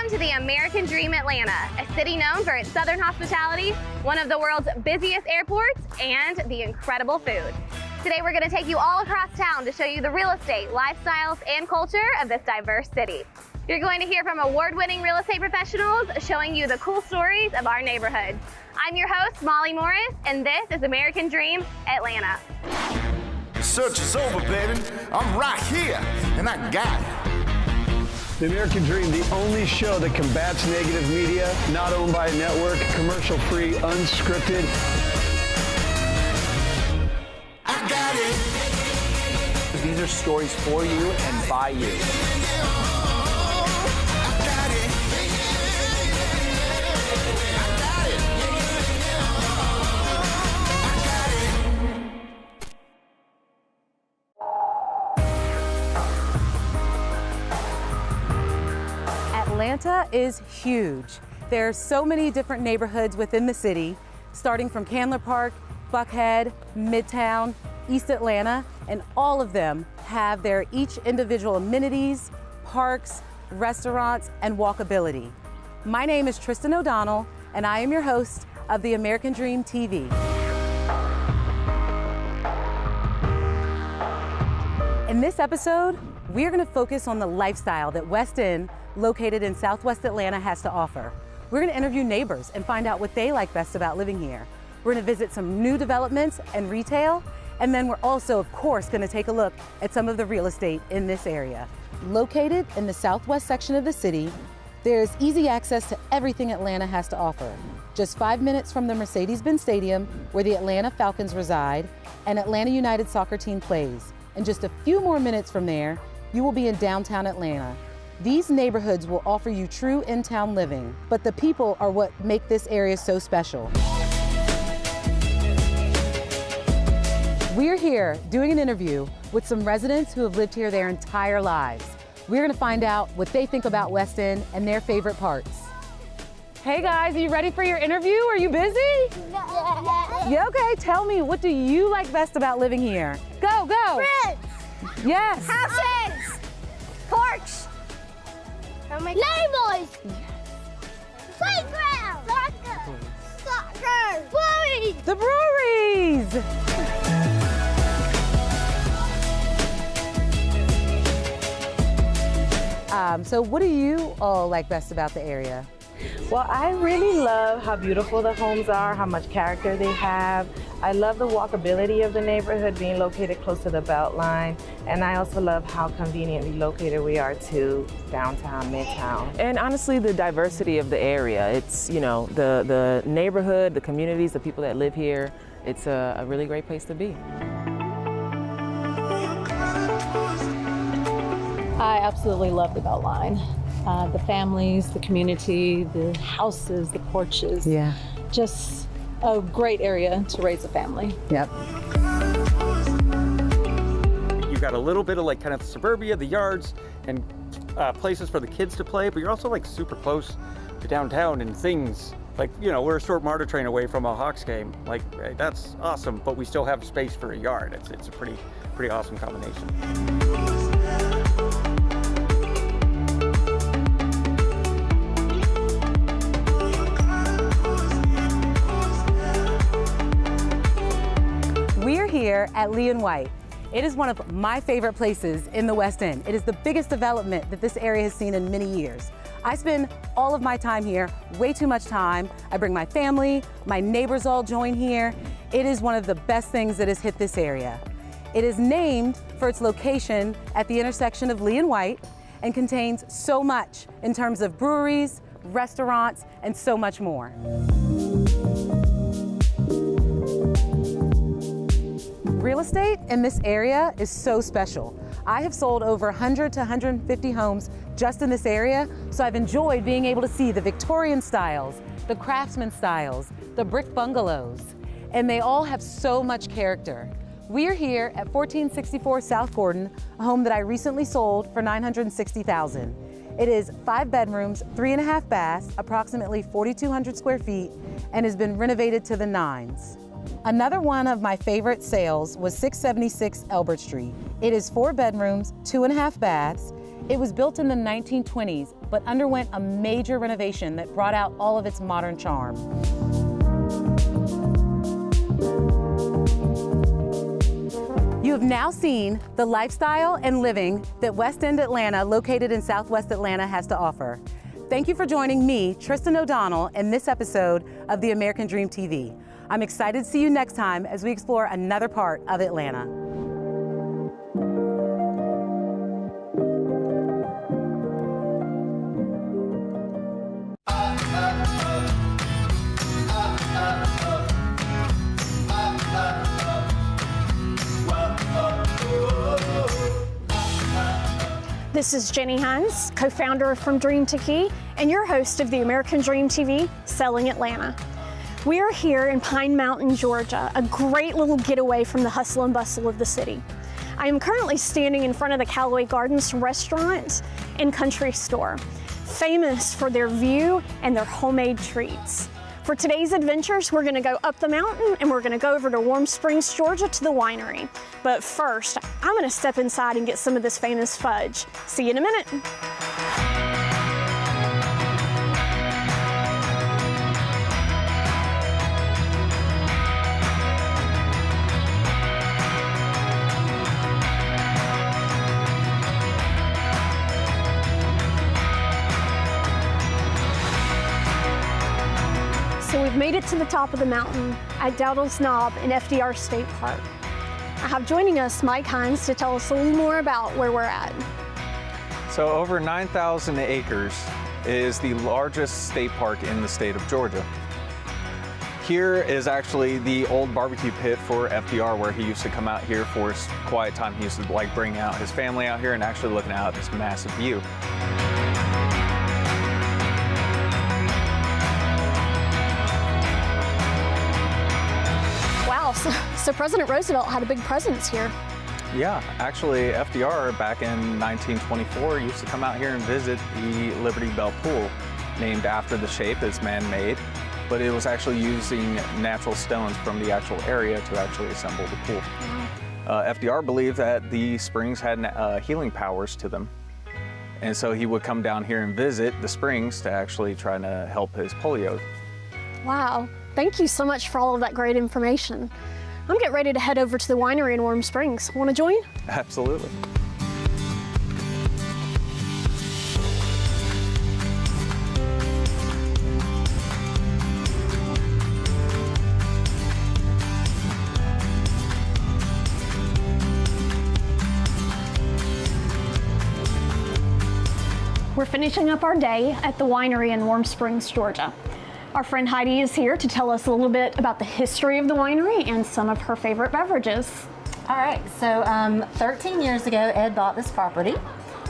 Welcome to the American Dream Atlanta, a city known for its southern hospitality, one of the world's busiest airports, and the incredible food. Today we're going to take you all across town to show you the real estate, lifestyles, and culture of this diverse city. You're going to hear from award-winning real estate professionals showing you the cool stories of our neighborhoods. I'm your host, Molly Morris, and this is American Dream Atlanta. The search is over, baby. I'm right here, and I got it. The American Dream, the only show that combats negative media, not owned by a network, commercial-free, unscripted. I got it. These are stories for you and by you. I got it. Atlanta is huge. There are so many different neighborhoods within the city, starting from Candler Park, Buckhead, Midtown, East Atlanta, and all of them have their each individual amenities, parks, restaurants, and walkability. My name is Tristan O'Donnell, and I am your host of the American Dream TV. In this episode, we are going to focus on the lifestyle that West End, located in Southwest Atlanta, has to offer. We're going to interview neighbors and find out what they like best about living here. We're going to visit some new developments and retail, and then we're also, of course, going to take a look at some of the real estate in this area. Located in the southwest section of the city, there's easy access to everything Atlanta has to offer. Just 5 minutes from the Mercedes-Benz Stadium, where the Atlanta Falcons reside, and Atlanta United soccer team plays. And just a few more minutes from there, you will be in downtown Atlanta. These neighborhoods will offer you true in-town living, but the people are what make this area so special. We're here doing an interview with some residents who have lived here their entire lives. We're gonna find out what they think about West End and their favorite parts. Hey guys, are you ready for your interview? Are you busy? Yeah, okay, tell me, what do you like best about living here? Go, go. Bridge. Yes. Houses. Porch. Neighbors. Playground. Soccer. Breweries. The breweries. So what do you all like best about the area? Well, I really love how beautiful the homes are, how much character they have. I love the walkability of the neighborhood being located close to the Beltline. And I also love how conveniently located we are to downtown, midtown. And honestly, the diversity of the area. It's, you know, the neighborhood, the communities, the people that live here. It's a really great place to be. I absolutely love the Beltline. The families, the community, the houses, the porches. Yeah. Just a great area to raise a family. Yep. You've got a little bit of like kind of suburbia, the yards, and places for the kids to play, but you're also like super close to downtown and things. Like, you know, we're a short MARTA train away from a Hawks game. Like, that's awesome, but we still have space for a yard. It's a pretty awesome combination. We're here at Lee & White. It is one of my favorite places in the West End. It is the biggest development that this area has seen in many years. I spend all of my time here, way too much time. I bring my family, my neighbors all join here. It is one of the best things that has hit this area. It is named for its location at the intersection of Lee & White and contains so much in terms of breweries, restaurants, and so much more. Real estate in this area is so special. I have sold over 100 to 150 homes just in this area, so I've enjoyed being able to see the Victorian styles, the craftsman styles, the brick bungalows, and they all have so much character. We're here at 1464 South Gordon, a home that I recently sold for $960,000. It is 5 bedrooms, 3.5 baths, approximately 4,200 square feet, and has been renovated to the nines. Another one of my favorite sales was 676 Elbert Street. It is 4 bedrooms, 2.5 baths. It was built in the 1920s, but underwent a major renovation that brought out all of its modern charm. You have now seen the lifestyle and living that West End Atlanta, located in Southwest Atlanta, has to offer. Thank you for joining me, Tristan O'Donnell, in this episode of The American Dream TV. I'm excited to see you next time as we explore another part of Atlanta. This is Jenny Hines, co-founder of From Dream to Key, and your host of the American Dream TV, Selling Atlanta. We are here in Pine Mountain, Georgia, a great little getaway from the hustle and bustle of the city. I am currently standing in front of the Callaway Gardens restaurant and country store, famous for their view and their homemade treats. For today's adventures, we're gonna go up the mountain and we're gonna go over to Warm Springs, Georgia to the winery. But first, I'm gonna step inside and get some of this famous fudge. See you in a minute. So we've made it to the top of the mountain at Dowdall's Knob in FDR State Park. I have joining us Mike Hines to tell us a little more about where we're at. So over 9,000 acres is the largest state park in the state of Georgia. Here is actually the old barbecue pit for FDR, where he used to come out here for his quiet time. He used to like bring out his family out here and actually looking out at this massive view. So President Roosevelt had a big presence here. Yeah, actually FDR back in 1924 used to come out here and visit the Liberty Bell Pool, named after the shape. It's man-made, but it was actually using natural stones from the actual area to actually assemble the pool. FDR believed that the springs had healing powers to them. And so he would come down here and visit the springs to actually try to help his polio. Wow, thank you so much for all of that great information. I'm getting ready to head over to the winery in Warm Springs. Want to join? Absolutely. We're finishing up our day at the winery in Warm Springs, Georgia. Our friend Heidi is here to tell us a little bit about the history of the winery and some of her favorite beverages. All right, so 13 years ago, Ed bought this property,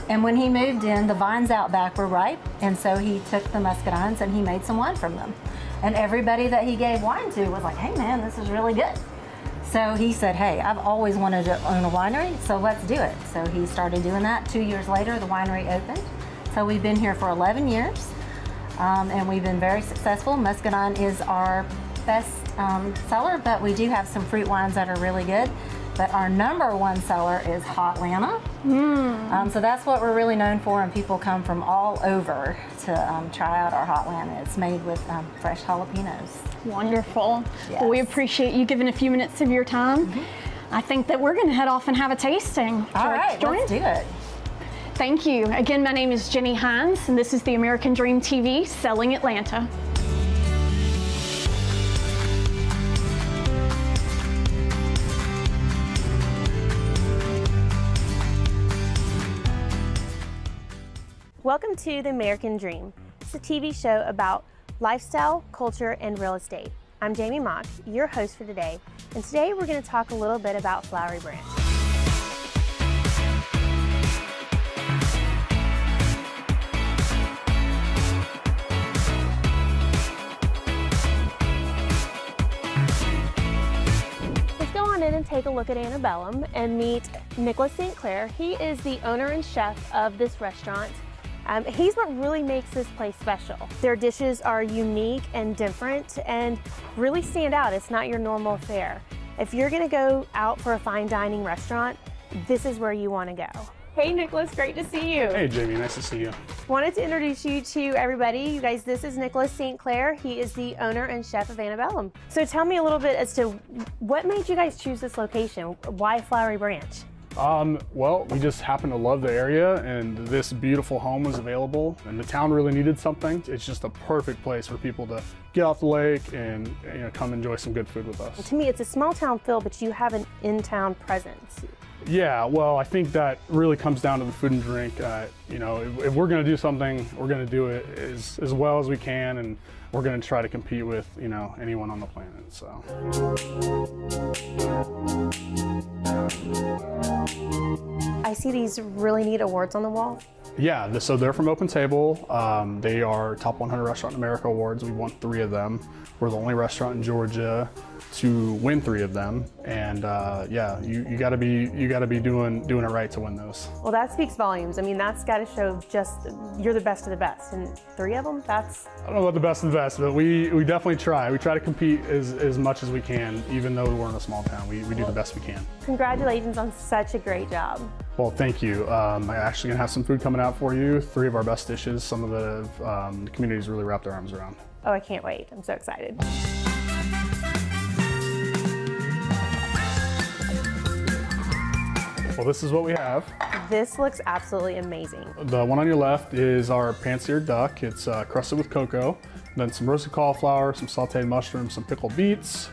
and when he moved in, the vines out back were ripe, and so he took the muscadines and he made some wine from them. And everybody that he gave wine to was like, hey man, this is really good. So he said, hey, I've always wanted to own a winery, so let's do it. So he started doing that. 2 years later, the winery opened. So we've been here for 11 years. And we've been very successful. Muscadine is our best seller, but we do have some fruit wines that are really good. But our #1 seller is Hotlanta. So that's what we're really known for, and people come from all over to try out our Hotlanta. It's made with fresh jalapenos. Wonderful. Yes. Well, we appreciate you giving a few minutes of your time. I think that we're going to head off and have a tasting. All right, let's do it. Thank you. Again, my name is Jenny Hines, and this is the American Dream TV, Selling Atlanta. Welcome to The American Dream. It's a TV show about lifestyle, culture, and real estate. I'm Jamie Mock, your host for today, and today we're going to talk a little bit about Flowery Branch. And take a look at Antebellum and meet Nicholas St. Clair. He is the owner and chef of this restaurant. He's what really makes this place special. Their dishes are unique and different and really stand out. It's not your normal fare. If you're gonna go out for a fine dining restaurant, this is where you wanna go. Hey Nicholas, great to see you. Hey Jamie, nice to see you. Wanted to introduce you to everybody. You guys, this is Nicholas St. Clair. He is the owner and chef of Antebellum. So tell me a little bit as to what made you guys choose this location? Why Flowery Branch? Well, we just happen to love the area, and this beautiful home was available, and the town really needed something. It's just a perfect place for people to get off the lake and come enjoy some good food with us. To me, it's a small town feel, but you have an in-town presence. Yeah, well, I think that really comes down to the food and drink. If we're going to do something, we're going to do it as well as we can, and we're going to try to compete with anyone on the planet. So. I see these really neat awards on the wall. Yeah, so they're from Open Table. They are Top 100 Restaurant in America awards. We won 3 of them. We're the only restaurant in Georgia to win 3 of them, and yeah, you got to be doing it right to win those. Well, that speaks volumes. I mean, that's got to show just you're the best of the best, and 3 of them. That's. I don't know about the best of the best, but we definitely try. We try to compete as much as we can, even though we're in a small town. We do the best we can. Congratulations on such a great job. Well, thank you. I'm actually gonna have some food coming out for you. 3 of our best dishes. Some of it the community's really wrapped their arms around. Oh, I can't wait. I'm so excited. Well, this is what we have. This looks absolutely amazing. The one on your left is our pan-seared duck. It's crusted with cocoa, then some roasted cauliflower, some sauteed mushrooms, some pickled beets.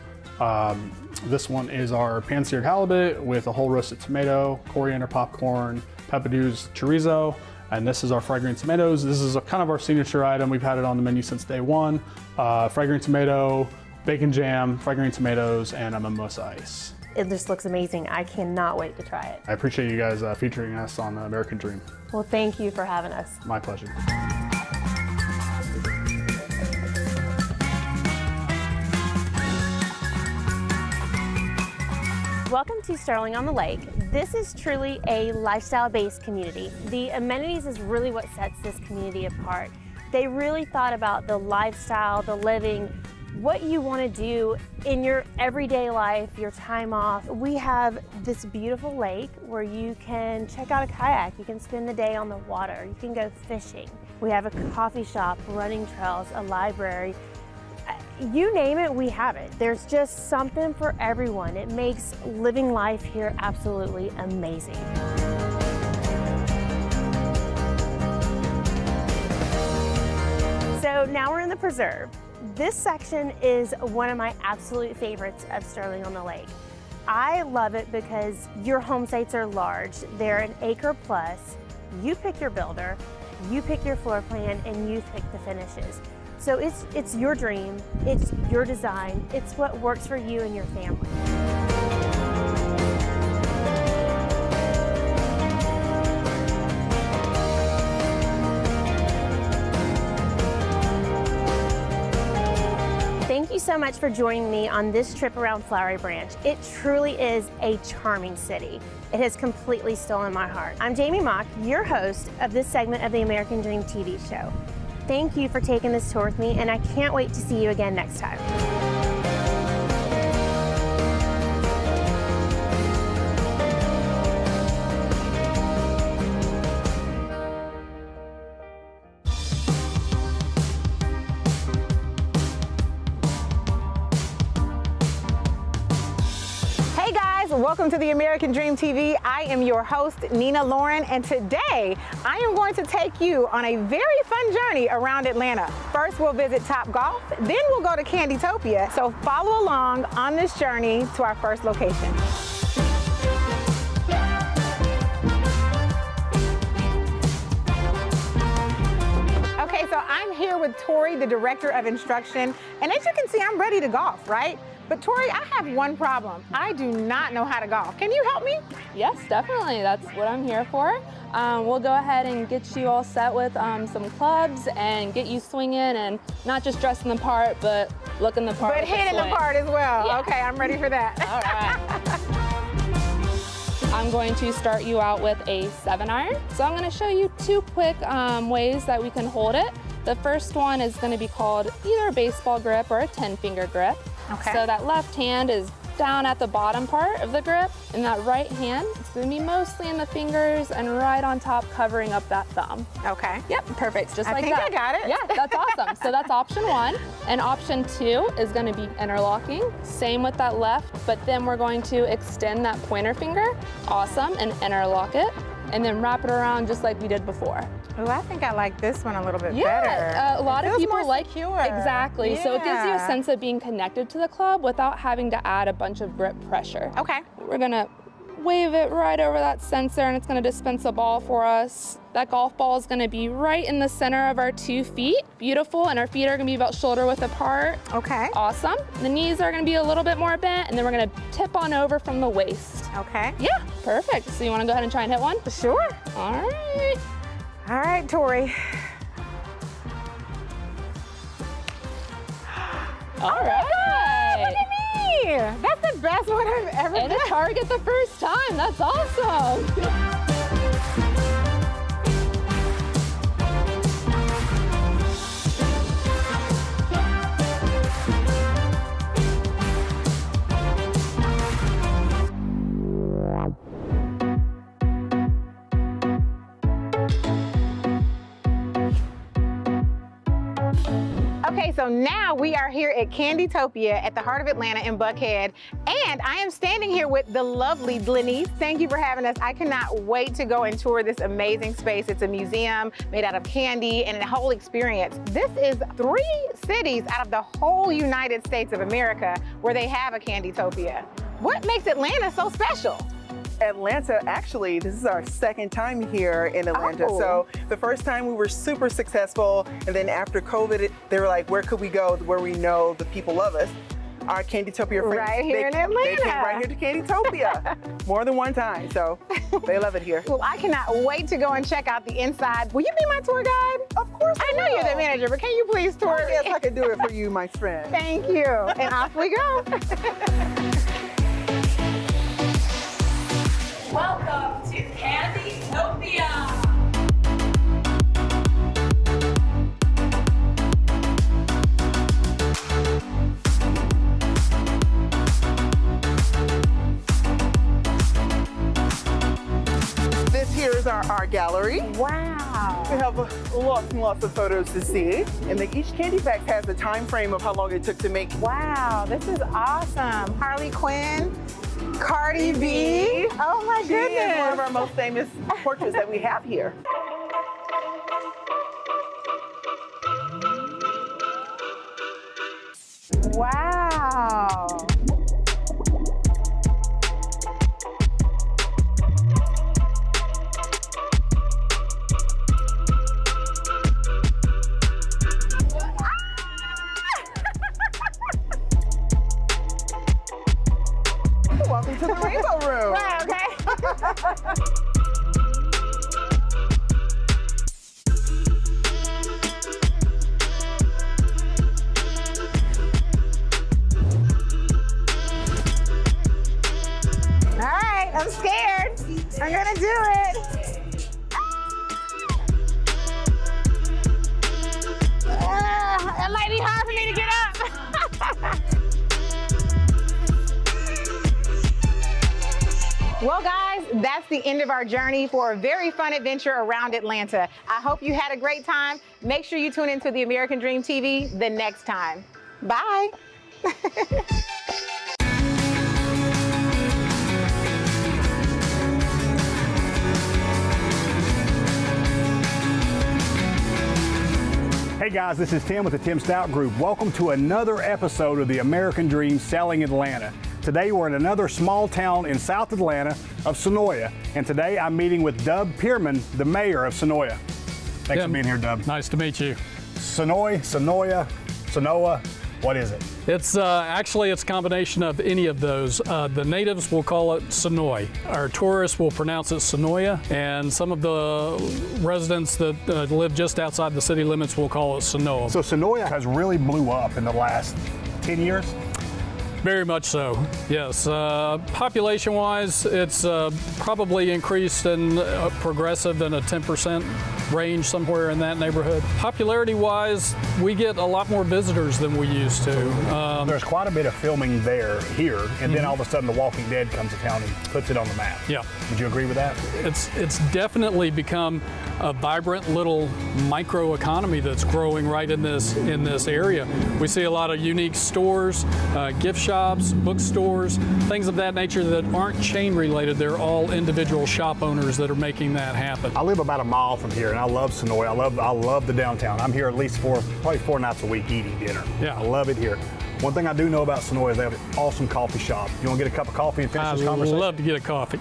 This one is our pan-seared halibut with a whole roasted tomato, coriander popcorn, peppadews chorizo, and this is our fried green tomatoes. This is kind of our signature item. We've had it on the menu since day one. Fried green tomato, bacon jam, fried green tomatoes, and a mimosa ice. It just looks amazing. I cannot wait to try it. I appreciate you guys featuring us on American Dream. Well, thank you for having us. My pleasure. Welcome to Sterling on the Lake. This is truly a lifestyle-based community. The amenities is really what sets this community apart. They really thought about the lifestyle, the living, what you want to do in your everyday life, your time off. We have this beautiful lake where you can check out a kayak, you can spend the day on the water, you can go fishing. We have a coffee shop, running trails, a library. You name it, we have it. There's just something for everyone. It makes living life here absolutely amazing. So now we're in the preserve. This section is one of my absolute favorites of Sterling on the Lake. I love it because your home sites are large. They're an acre plus. You pick your builder, you pick your floor plan, and you pick the finishes. So it's your dream, it's your design, it's what works for you and your family. Thank you so much for joining me on this trip around Flowery Branch. It truly is a charming city. It has completely stolen my heart. I'm Jamie Mock, your host of this segment of the American Dream TV show. Thank you for taking this tour with me, and I can't wait to see you again next time. Welcome to the American Dream TV. I am your host, Nina Lauren, and today I am going to take you on a very fun journey around Atlanta. First, we'll visit Topgolf, then we'll go to Candytopia. So follow along on this journey to our first location. Okay, so I'm here with Tori, the Director of Instruction, and as you can see, I'm ready to golf, right? But Tori, I have one problem. I do not know how to golf. Can you help me? Yes, definitely. That's what I'm here for. We'll go ahead and get you all set with some clubs and get you swinging and not just dressing the part, but looking the part. But hitting the part as well. Yeah. Okay, I'm ready for that. All right. I'm going to start you out with a 7-iron. So I'm going to show you 2 quick ways that we can hold it. The first one is going to be called either a baseball grip or a 10-finger grip. Okay. So that left hand is down at the bottom part of the grip. In that right hand, it's gonna be mostly in the fingers and right on top covering up that thumb. Okay. Yep, perfect, just like think that. I got it. Yeah, that's awesome. So that's option 1. And option 2 is gonna be interlocking. Same with that left, but then we're going to extend that pointer finger. Awesome, and interlock it. And then wrap it around just like we did before. Oh, I think I like this one a little bit better. Yeah, a lot of people like secure. Exactly. So it gives you a Yeah. sense of being connected to the club without having to add a bunch of grip pressure. Okay. We're gonna wave it right over that sensor and it's gonna dispense a ball for us. That golf ball is gonna be right in the center of our 2 feet. Beautiful, and our feet are gonna be about shoulder width apart. Okay. Awesome. The knees are gonna be a little bit more bent, and then we're gonna tip on over from the waist. Okay. Yeah, perfect. So you wanna go ahead and try and hit one? Sure. All right. All right, Tori. All right. Look at me. That's the best one I've ever And a done. target the first time. That's awesome. Okay, so now we are here at Candytopia at the heart of Atlanta in Buckhead, and I am standing here with the lovely Denise. Thank you for having us. I cannot wait to go and tour this amazing space. It's a museum made out of candy and a whole experience. This is 3 cities out of the whole United States of America where they have a Candytopia. What makes Atlanta so special? Atlanta, actually, this is our 2nd time here in Atlanta. Oh. So the first time we were super successful, and then after COVID, they were like, where could we go where we know the people love us? Our Candytopia friends. Right here in They Atlanta. came right here to Candytopia. More than one time, so they love it here. Well, I cannot wait to go and check out the inside. Will you be my tour guide? Of course I know you're the manager, but can you please tour me? Yes, I can do it for you, my friend. Thank you. And off we go. Welcome to Candytopia. This here is our art gallery. Wow. We have lots and lots of photos to see. And then each candy box has a time frame of how long it took to make. Wow, this is awesome. Harley Quinn, Cardi B. Oh my She is goodness. one of our most famous portraits that we have here. Wow. Welcome to the Rainbow Room. Wow, okay. All right, I'm scared. I'm gonna do it. It might be hard for me to get up. Well, guys, that's the end of our journey for a very fun adventure around Atlanta. I hope you had a great time. Make sure you tune into the American Dream TV the next time. Bye. Hey guys, this is Tim with the Tim Stout Group. Welcome to another episode of the American Dream Selling Atlanta. Today we're in another small town in South Atlanta of Sonoya, and today I'm meeting with Dub Pierman, the mayor of Sonoya. Thanks for being here, Dub. Nice to meet you. Sonoya, what is it? It's actually it's a combination of any of those. The natives will call it Sonoy. Our tourists will pronounce it Sonoya, and some of the residents that live just outside the city limits will call it Sonoa. So Sonoya has really blew up in the last 10 years? Very much so, yes. Population-wise, it's probably increased and progressive in a 10% range, somewhere in that neighborhood. Popularity-wise, we get a lot more visitors than we used to. There's quite a bit of filming here, and then all of a sudden The Walking Dead comes to town and puts it on the map. Yeah. Would you agree with that? It's definitely become a vibrant little micro economy that's growing right in this area. We see a lot of unique stores, gift shops, bookstores, things of that nature that aren't chain related. They're all individual shop owners that are making that happen. I live about a mile from here, and I love Sonoy. I love the downtown. I'm here at least probably 4 nights a week eating dinner. Yeah. I love it here. One thing I do know about Sonoy is they have an awesome coffee shop. You want to get a cup of coffee and finish this conversation? I'd love to get a coffee.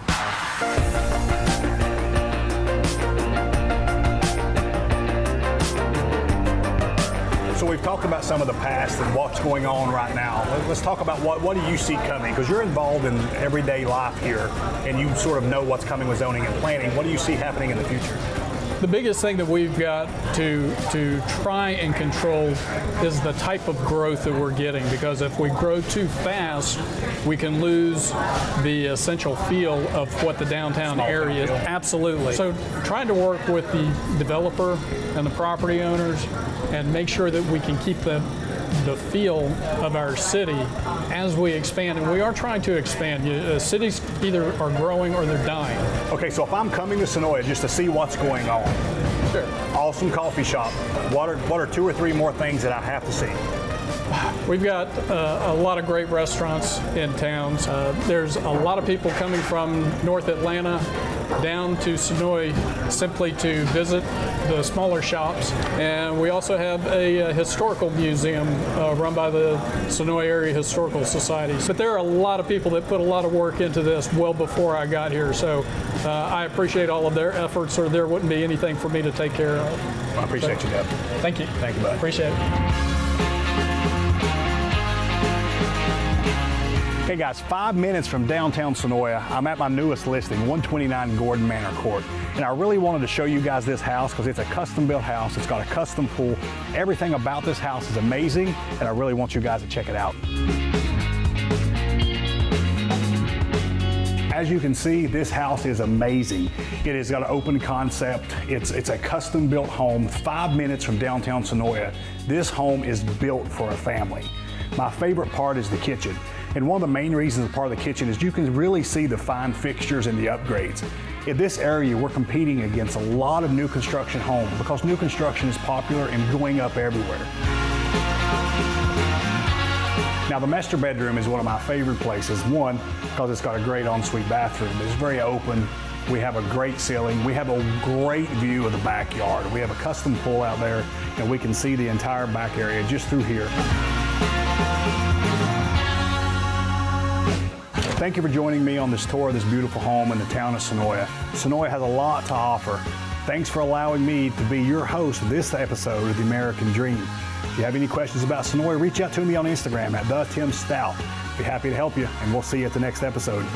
So we've talked about some of the past and what's going on right now. Let's talk about what do you see coming? Because you're involved in everyday life here, and you sort of know what's coming with zoning and planning. What do you see happening in the future? The biggest thing that we've got to try and control is the type of growth that we're getting, because if we grow too fast, we can lose the essential feel of what the downtown area is. Absolutely. So trying to work with the developer and the property owners and make sure that we can keep the feel of our city as we expand. And we are trying to expand. Cities either are growing or they're dying. Okay, so if I'm coming to Sonoy just to see what's going on, sure. Awesome coffee shop, what are 2 or 3 more things that I have to see? We've got a lot of great restaurants in towns. There's a lot of people coming from North Atlanta down to Sonoy simply to visit the smaller shops. And we also have a historical museum run by the Sonoy Area Historical Society. But there are a lot of people that put a lot of work into this well before I got here. So I appreciate all of their efforts, or there wouldn't be anything for me to take care of. I appreciate you, Deb. Thank you. Thank you, bud. Appreciate it. Hey guys, 5 minutes from downtown Sonoy, I'm at my newest listing, 129 Gordon Manor Court. And I really wanted to show you guys this house because it's a custom built house. It's got a custom pool. Everything about this house is amazing, and I really want you guys to check it out. As you can see, this house is amazing. It has got an open concept. It's a custom built home, 5 minutes from downtown Sonoy. This home is built for a family. My favorite part is the kitchen. And one of the main reasons it's part of the kitchen is you can really see the fine fixtures and the upgrades. In this area, we're competing against a lot of new construction homes because new construction is popular and going up everywhere. Now, the master bedroom is one of my favorite places. One, because it's got a great ensuite bathroom. It's very open. We have a great ceiling. We have a great view of the backyard. We have a custom pool out there, and we can see the entire back area just through here. Thank you for joining me on this tour of this beautiful home in the town of Sonoy. Sonoy has a lot to offer. Thanks for allowing me to be your host of this episode of The American Dream. If you have any questions about Sonoy, reach out to me on Instagram at @TimStout. Be happy to help you, and we'll see you at the next episode.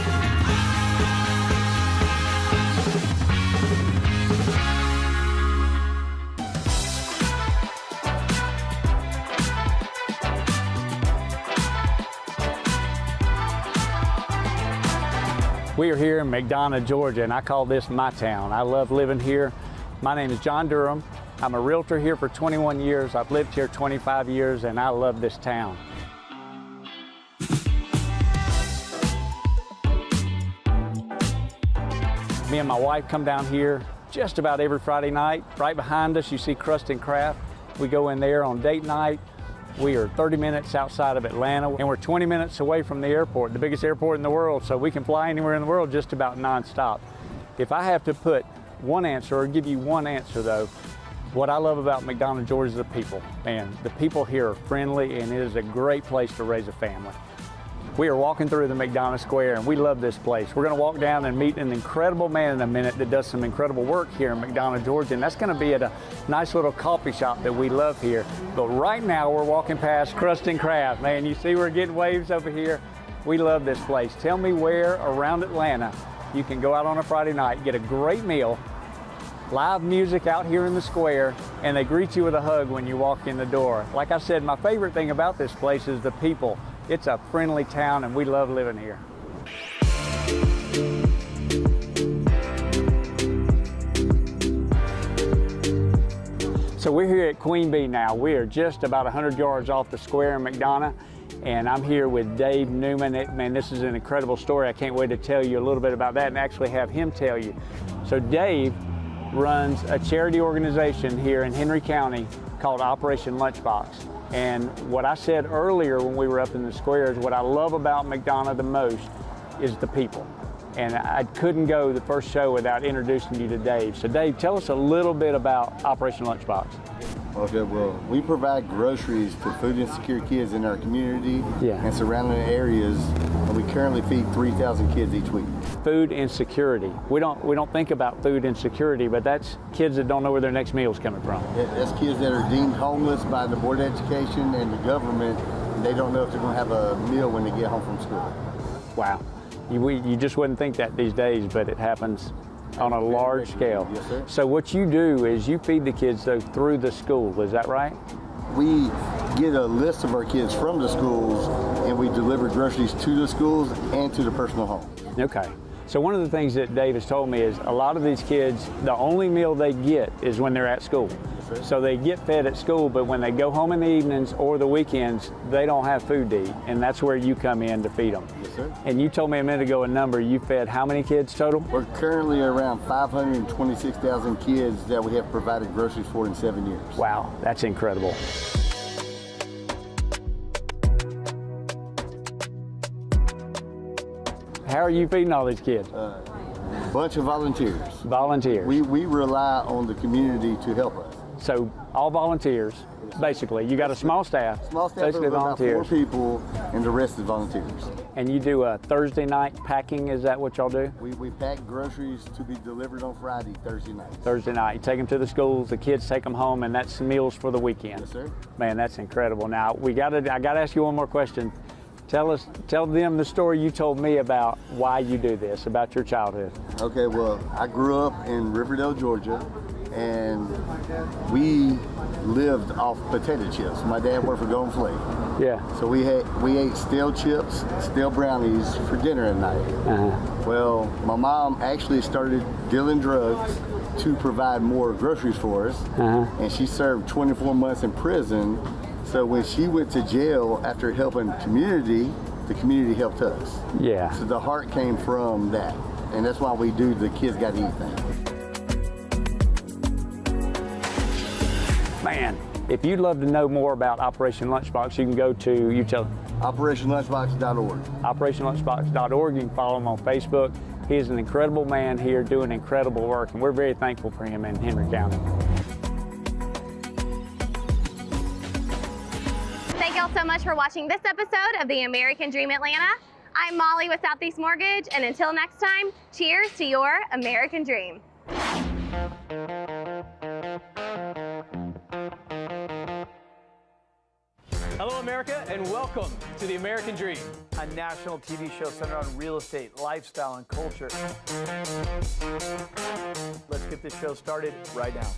We are here in McDonough, Georgia, and I call this my town. I love living here. My name is John Durham. I'm a realtor here for 21 years. I've lived here 25 years, and I love this town. Me and my wife come down here just about every Friday night. Right behind us, you see Crust and Craft. We go in there on date night. We are 30 minutes outside of Atlanta, and we're 20 minutes away from the airport, the biggest airport in the world, so we can fly anywhere in the world just about nonstop. If I have to put one answer, or give you one answer though, what I love about McDonough, Georgia is the people. Man, the people here are friendly, and it is a great place to raise a family. We are walking through the McDonough Square, and we love this place. We're gonna walk down and meet an incredible man in a minute that does some incredible work here in McDonough, Georgia, and that's gonna be at a nice little coffee shop that we love here. But right now, we're walking past Crust and Craft. Man, you see we're getting waves over here. We love this place. Tell me where around Atlanta you can go out on a Friday night, get a great meal, live music out here in the square, and they greet you with a hug when you walk in the door. Like I said, my favorite thing about this place is the people. It's a friendly town, and we love living here. So we're here at Queen Bee now. We are just about 100 yards off the square in McDonough, and I'm here with Dave Newman. Man, this is an incredible story. I can't wait to tell you a little bit about that and actually have him tell you. So Dave runs a charity organization here in Henry County called Operation Lunchbox. And what I said earlier when we were up in the square is what I love about McDonough the most is the people. And I couldn't go the first show without introducing you to Dave. So Dave, tell us a little bit about Operation Lunchbox. Okay, well, we provide groceries to food insecure kids in our community and surrounding areas, and we currently feed 3,000 kids each week. Food insecurity. We don't think about food insecurity, but that's kids that don't know where their next meal is coming from. That's kids that are deemed homeless by the Board of Education and the government, and they don't know if they're going to have a meal when they get home from school. Wow. You just wouldn't think that these days, but it happens on a large scale. Yes, sir. So what you do is you feed the kids though through the school, is that right? We get a list of our kids from the schools, and we deliver groceries to the schools and to the personal home. Okay. So one of the things that Dave has told me is a lot of these kids, the only meal they get is when they're at school. So they get fed at school, but when they go home in the evenings or the weekends, they don't have food to eat, and that's where you come in to feed them. Yes, sir. And you told me a minute ago a number. You fed how many kids total? We're currently around 526,000 kids that we have provided groceries for in 7 years. Wow, that's incredible. How are you feeding all these kids? Bunch of volunteers. Volunteers. We rely on the community to help us. So all volunteers, basically. You got a small staff. Small staff basically of about 4 volunteers. people, and the rest is volunteers. And you do a Thursday night packing, is that what y'all do? We pack groceries to be delivered on Friday, Thursday night. Thursday night. You take them to the schools, the kids take them home, and that's meals for the weekend. Yes, sir. Man, that's incredible. Now, I gotta ask you one more question. Tell them the story you told me about why you do this, about your childhood. Okay, well, I grew up in Riverdale, Georgia, and we lived off potato chips. My dad worked for Golden Flake. Yeah. So we ate stale chips, stale brownies for dinner at night. Well, my mom actually started dealing drugs to provide more groceries for us, and she served 24 months in prison. So when she went to jail after helping the community helped us. Yeah. So the heart came from that, and that's why we do the Kids Gotta Eat thing. Man, if you'd love to know more about Operation Lunchbox, you can go to, you tell them. OperationLunchbox.org. OperationLunchbox.org. You can follow him on Facebook. He is an incredible man here doing incredible work, and we're very thankful for him in Henry County. Thank y'all so much for watching this episode of the American Dream Atlanta. I'm Molly with Southeast Mortgage, and until next time, cheers to your American Dream. Hello, America, and welcome to the American Dream, a national TV show centered on real estate, lifestyle, and culture. Let's get this show started right now.